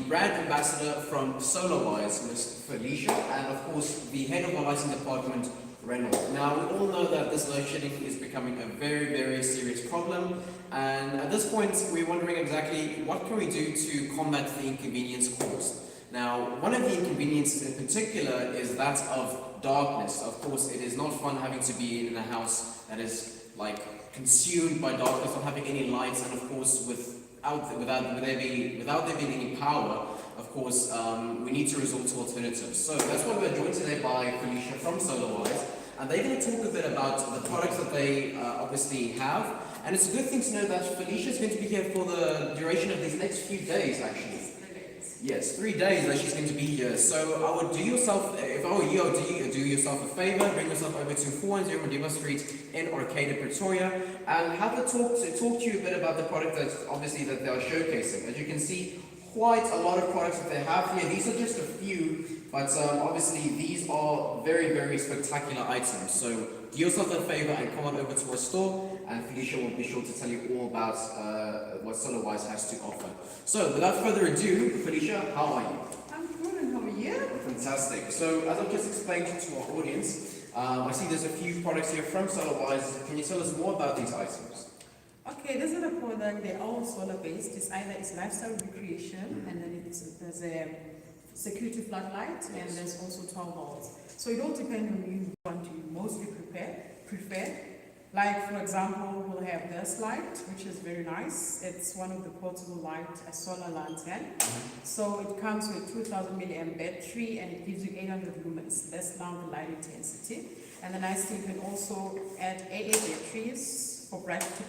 brand ambassador from Solarwize, Ms. Felicia, and of course the head of our lighting department, Reynolds. Now, we all know that this load shedding is becoming a very, very serious problem, and at this point we're wondering exactly what can we do to combat the inconvenience caused. Now, one of the inconveniences in particular is that of darkness. Of course, it is not fun having to be in a house that is like consumed by darkness, not having any lights, and of course without there being any power, of course, we need to resort to alternatives. So that's why we're joined today by Felicia from Solarwize, and they're going to talk a bit about the products that they obviously have. And it's a good thing to know that Felicia is going to be here for the duration of these next few days, actually. Yes, 3 days that she's going to be here. So I would do yourself, if I were you, I would do yourself a favor, bring yourself over to 410 Madiba Street in Arcata, Pretoria, and have a talk to you a bit about the product that they are showcasing. As you can see, quite a lot of products that they have here. These are just a few, but obviously these are very, very spectacular items. So do yourself a favor and come on over to our store, and Felicia will be sure to tell you all about what Solarwize has to offer. So without further ado, Felicia, how are you? I'm good, and how are you? Fantastic. So as I've just explained to our audience, I see there's a few products here from Solarwize. Can you tell us more about these items? Okay, this is a product. They're all solar based. It's either lifestyle recreation, and then there's a security floodlight, and there's also 12 volts. So it all depends on you want to mostly prefer. Like, for example, we'll have this light, which is very nice. It's one of the portable light, a solar lantern. So it comes with 2000 milliamp battery, and it gives you 800 lumens. That's now the light intensity. And the nice thing, you can also add AA batteries to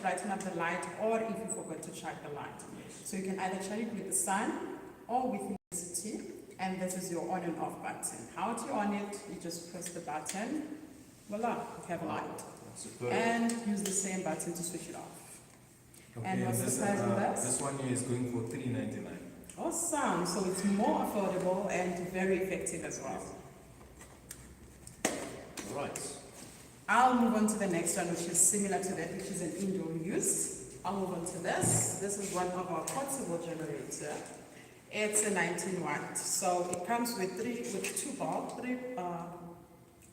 brighten up the light, or if you forgot to charge the light. So you can either charge it with the sun or with electricity, and this is your on and off button. How do you on it? You just press the button, voila, you have a light. Superb. And use the same button to switch it off. Okay, and what's the price on this? This one here is going for $3.99. Awesome, so it's more affordable and very effective as well. Right. I'll move on to the next one, which is similar to that, which is an indoor use. I'll move on to this. This is one of our portable generator. It's a 19 watt. So it comes with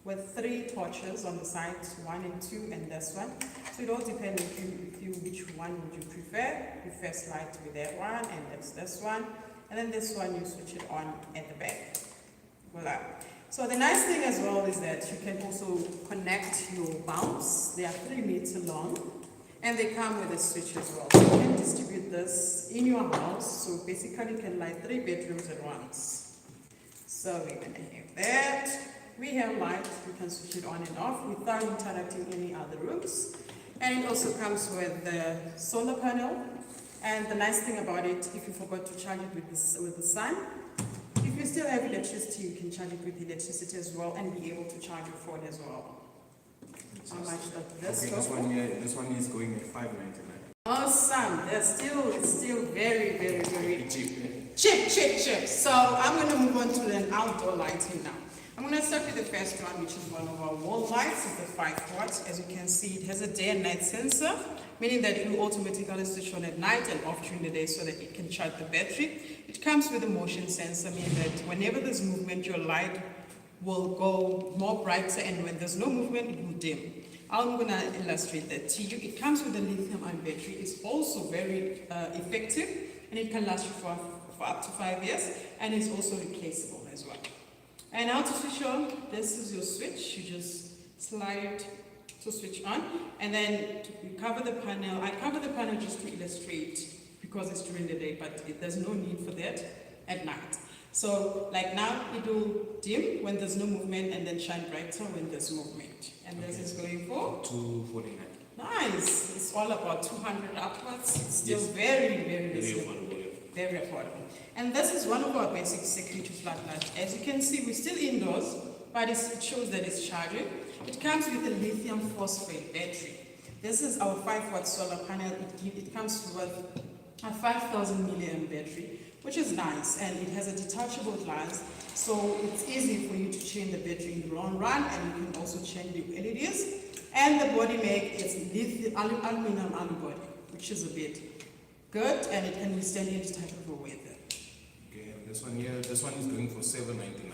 with three torches on the side, 1 and 2, and this one. So it all depends which one would you prefer. You first light with that one, and that's this one. And then this one, you switch it on at the back. Voila. So the nice thing as well is that you can also connect your bulbs. They are 3 meters long, and they come with a switch as well. So you can distribute this in your house. So basically you can light 3 bedrooms at once. So we're gonna have that. We have light, we can switch it on and off without interrupting any other rooms. And it also comes with the solar panel. And the nice thing about it, if you forgot to charge it with the sun, if you still have electricity, you can charge it with electricity as well, and be able to charge your phone as well. How much does this go? This one is going at $5.99. Awesome. It's still very, very, very Cheap. cheap. So I'm going to move on to an outdoor lighting now. I'm going to start with the first one, which is one of our wall lights. It's the 5 watts. As you can see, it has a day and night sensor, meaning that it will automatically switch on at night and off during the day so that it can charge the battery. It comes with a motion sensor, meaning that whenever there's movement, your light will go more brighter, and when there's no movement, it will dim. I'm going to illustrate that to you. It comes with a lithium-ion battery. It's also very effective, and it can last you for up to 5 years, and it's also replaceable as well. And now to switch on, this is your switch. You just slide it to switch on, and then you cover the panel. I cover the panel just to illustrate because it's during the day, but there's no need for that at night. So like now it will dim when there's no movement, and then shine brighter when there's movement. And this is going for $2.49. nice. It's all about 200 upwards. It's still very, very reasonable. Very affordable. And this is one of our basic security floodlights. As you can see, we're still indoors, but it shows that it's charging. It comes with a lithium phosphate battery. This is our 5 watt solar panel. It comes with a 5000 milliamp battery, which is nice, and it has a detachable glass, so it's easy for you to change the battery in the long run, and you can also change the LEDs. And the body make is aluminum body, which is a bit good, and it can withstand any type of weather. Okay, this one here, this one is going for 799.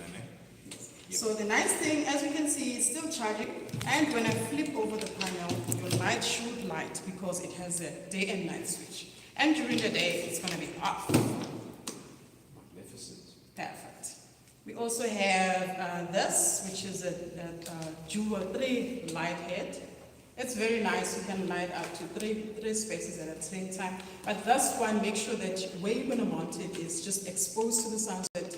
Yeah. So the nice thing, as you can see, it's still charging. And when I flip over the panel, your light should light because it has a day and night switch. And during the day, it's going to be off. Magnificent. Perfect. We also have this, which is a dual 3 light head. It's very nice. You can light up to three spaces at the same time. But this one, make sure that where you're going to mount it is just exposed to the sun so that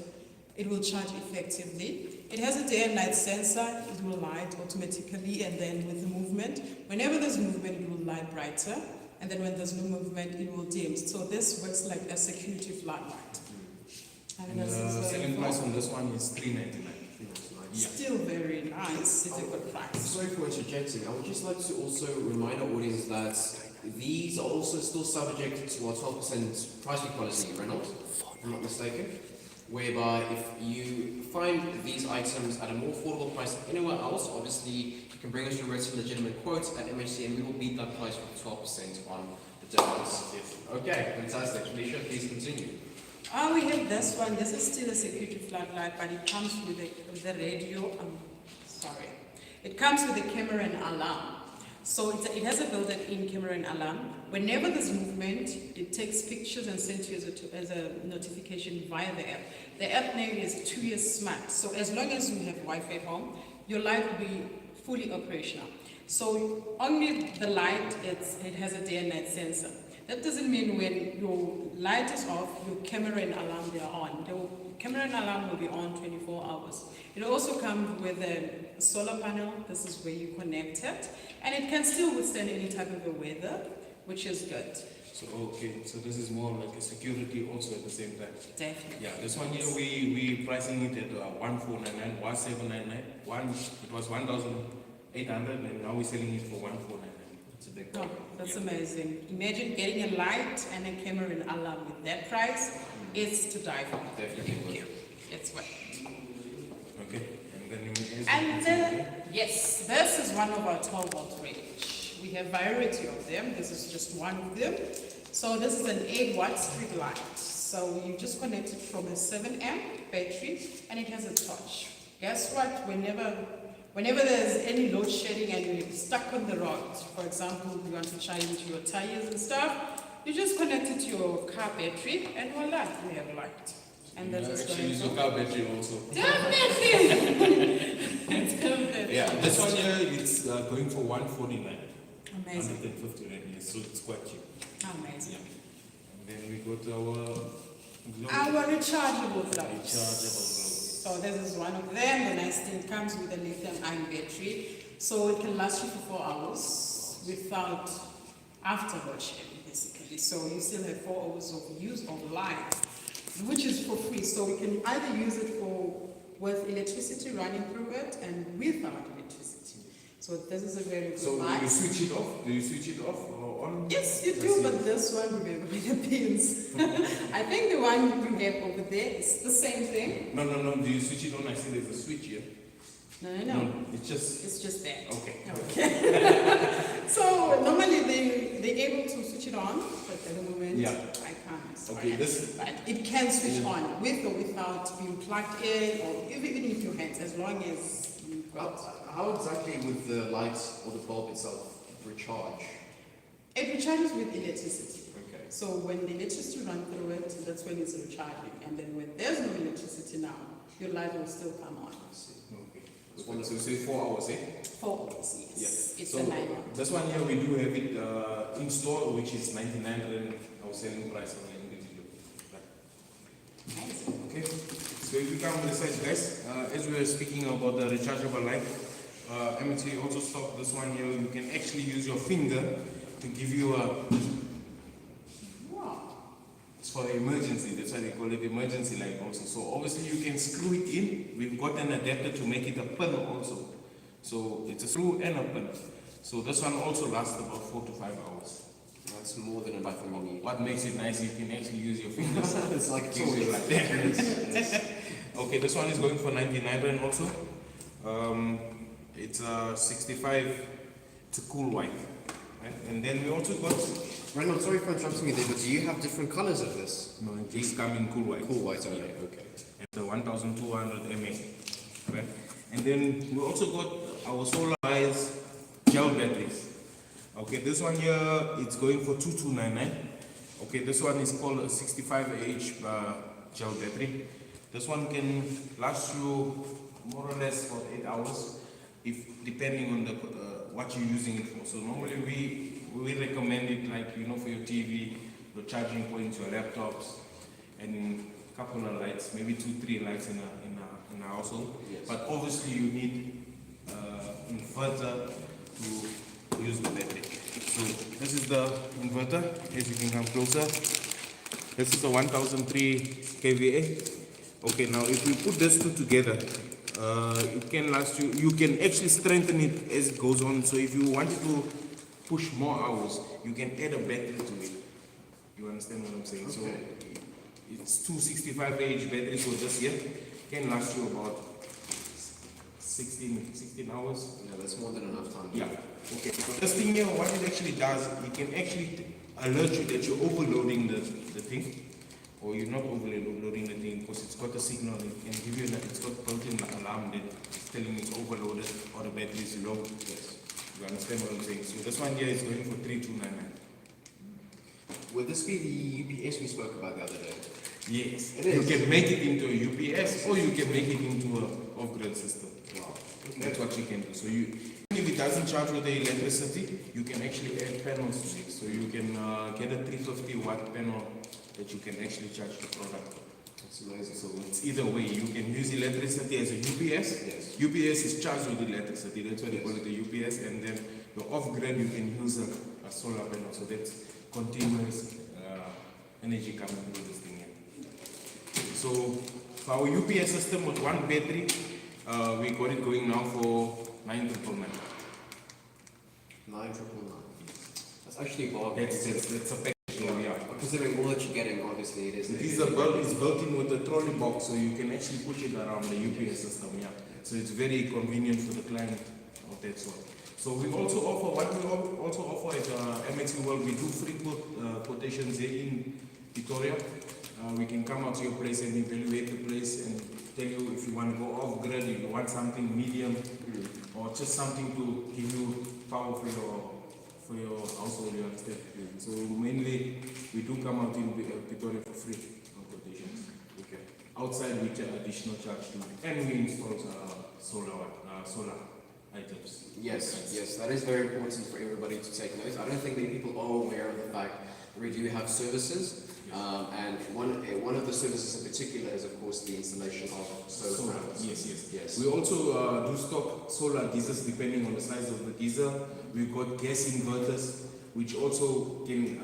it will charge effectively. It has a day and night sensor. It will light automatically, and then with the movement, whenever there's movement, it will light brighter. And then when there's no movement, it will dim. So this works like a security floodlight. And the selling price on this one is 399. Yeah. Still very nice. It's a good price. Sorry for interjecting. I would just like to also remind our audience that these are also still subject to our 12% pricing policy, Reynolds, if I'm not mistaken, whereby if you find these items at a more affordable price anywhere else, obviously you can bring us your legitimate quotes at MHC and we will beat that price with 12% on the difference. Okay, fantastic. Felicia, please continue. We have this one. This is still a security floodlight, but it comes with the radio. It comes with a camera and alarm. So it has a built-in camera and alarm. Whenever there's movement, it takes pictures and sends you as a notification via the app. The app name is 2 Years Smart. So as long as you have Wi-Fi at home, your light will be fully operational. So only the light, it has a day and night sensor. That doesn't mean when your light is off, your camera and alarm, they are on. The camera and alarm will be on 24 hours. It also comes with a solar panel. This is where you connect it. And it can still withstand any type of a weather, which is good. So, okay, so this is more like a security also at the same time. Definitely. Yeah, this one here, we pricing it at 1499, 1799. It was 1,800 and now we're selling it for 1499. It's a big Oh, problem. that's amazing. Imagine getting a light and a camera and alarm with that price. It's to die for. Definitely. It's worth it. Okay, and then Yes, this is one of our 12-volt range. We have variety of them. This is just one of them. So this is an 8-watt street light. So you just connect it from a 7-amp battery and it has a torch. Guess what? Whenever there's any load shedding and you're stuck on the road, for example, you want to charge into your tires and stuff, you just connect it to your car battery and voila, you have light. And that's actually use your car battery also. Definitely! It's perfect. Yeah, this one here, it's going for 149. Amazing. 150 rand, so it's quite cheap. Amazing. And then we go to our Our rechargeable gloves. rechargeable globe. So this is one of them. The nice thing comes with a lithium-ion battery, so it can last you for 4 hours without afterload shedding, basically. So you still have 4 hours of use of light, which is for free. So you can either use it with electricity running through it and without electricity. So this is a very good So light. do you switch it off? Do you switch it off or on? Yes, you do, but this one will be with the pins. I think the one we have over there is the same thing. No. Do you switch it on? I see there's a switch here. No. It's just It's just that. okay. Okay. So normally they're able to switch it on, but at the moment Yeah. I can't. So Okay, I this- but it can switch on with or without being plugged in, or even with your hands, as long as you've got. How exactly would the light or the bulb itself recharge? It recharges with electricity. Okay. So when the electricity runs through it, that's when it's recharging. And then when there's no electricity now, your light will still come on. I see. Okay. So say 4 hours, eh? 4 hours, yes. Yeah. It's So a 9-watt. this one here we do have it in store, which is 99 rand. Our selling price on the individual. Amazing. Okay. So if we come on the side, guys, as we were speaking about the rechargeable light, MT also stock this one here. You can actually use your finger to give you a. Wow. It's for emergency. That's why they call it emergency light also. So obviously you can screw it in. We've got an adapter to make it a pin also. So it's a screw and a pin. So this one also lasts about 4 to 5 hours. That's more than enough for me. What makes it nice, you can actually use your fingers. It's like So it's like that. Okay, this one is going for 99 rand also. It's 65 to cool white. Right? And then we also got Reynolds, sorry for interrupting you there, but do you have different colors of this? No, these come in cool white. Cool white, okay, okay. And the 1200 mAh. Right? And then we also got our Solarwize gel batteries. Okay, this one here, it's going for 2299. Okay, this one is called a 65Ah gel battery. This one can last you more or less for 8 hours, if depending on the what you're using it for. So normally we recommend it, like, you know, for your TV, your charging points, your laptops, and a couple of lights, maybe 2-3 lights in a household. Yes. But obviously you need inverter to use the battery. So this is the inverter, as you can come closer. This is the 1003 kVA. Okay, now if we put these two together, it can last you, you can actually strengthen it as it goes on. So if you wanted to push more hours, you can add a battery to it. You understand what I'm saying? Okay. So it's 265 Ah batteries, so this here can last you about 16 hours. Yeah, that's more than enough time. Yeah. Okay. So this thing here, what it actually does, it can actually alert you that you're overloading the thing, or you're not overloading the thing, because it's got a signal. It can give you it's got built-in alarm that it's telling you it's overloaded or the battery is low. Yes. You understand what I'm saying? So this one here is going for 3299. Would this be the UPS we spoke about the other day? Yes. It You is. can make it into a UPS, or you can make it into a off-grid system. Wow. That's what you can do. So you, if it doesn't charge with the electricity, you can actually add panels to it. So you can get a 350 watt panel that you can actually charge the product. That's amazing. So it's either way. You can use electricity as a UPS. Yes. UPS is charged with electricity. That's why they call it the UPS. And then the off-grid, you can use a solar panel. So that's continuous energy coming through this thing here. So for our UPS system with one battery, we got it going now for 9,999. 9,999. That's actually a bargain. That's a package. Yeah. Considering all that you're getting, obviously it is. It's built in with a trolley box, so you can actually push it around the UPS system. Yeah. So it's very convenient for the client of that sort. So we also offer what we also offer at MXC World. We do free quotations here in Victoria. We can come out to your place and evaluate the place and tell you if you want to go off grid, if you want something medium, or just something to give you power for your household. You understand? So mainly we do come out in Victoria for free on quotations. Okay. Outside we charge additional charge too, and we install solar items. Yes, that is very important for everybody to take note. I don't think many people are aware of the fact that we do have services, and one of the services in particular is, of course, the installation of solar panels. Yes. We also do stock solar geysers depending on the size of the geyser. We've got gas inverters, which also can,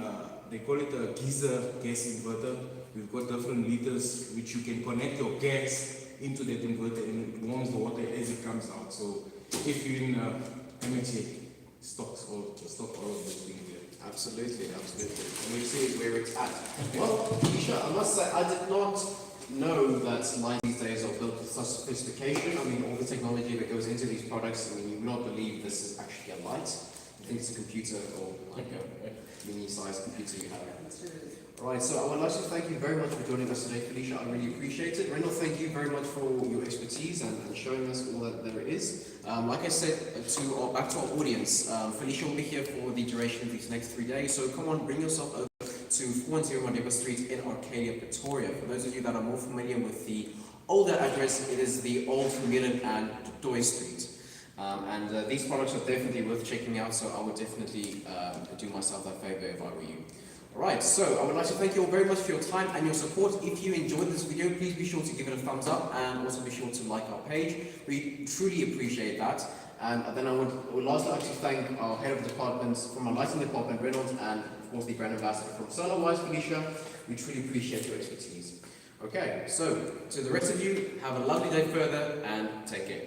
they call it a geyser gas inverter. We've got different liters which you can connect your gas into that inverter and it warms the water as it comes out. So if you're in MHA, stock all of those things there. Absolutely. And we see where it's at. Well, Isha, I must say, I did not know that lights these days are built with such sophistication. I mean, all the technology that goes into these products, I mean, you would not believe this is actually a light. I think it's a computer or like a mini-sized computer you have. Alright, so I would like to thank you very much for joining us today, Felicia. I really appreciate it. Reynold, thank you very much for your expertise and showing us all that there is. Like I said, back to our audience, Felicia will be here for the duration of these next 3 days. So come on, bring yourself over to 410 Mandela Street in Arcadia, Pretoria. For those of you that are more familiar with the older address, it is the Old Midden and Toy Street. These products are definitely worth checking out, so I would definitely do myself that favor if I were you. Alright, so I would like to thank you all very much for your time and your support. If you enjoyed this video, please be sure to give it a thumbs up and also be sure to like our page. We truly appreciate that. And then I would lastly like to thank our head of department from our lighting department, Reynolds, and of course the brand ambassador from Solarwize, Felicia. We truly appreciate your expertise. Okay, so to the rest of you, have a lovely day further and take care.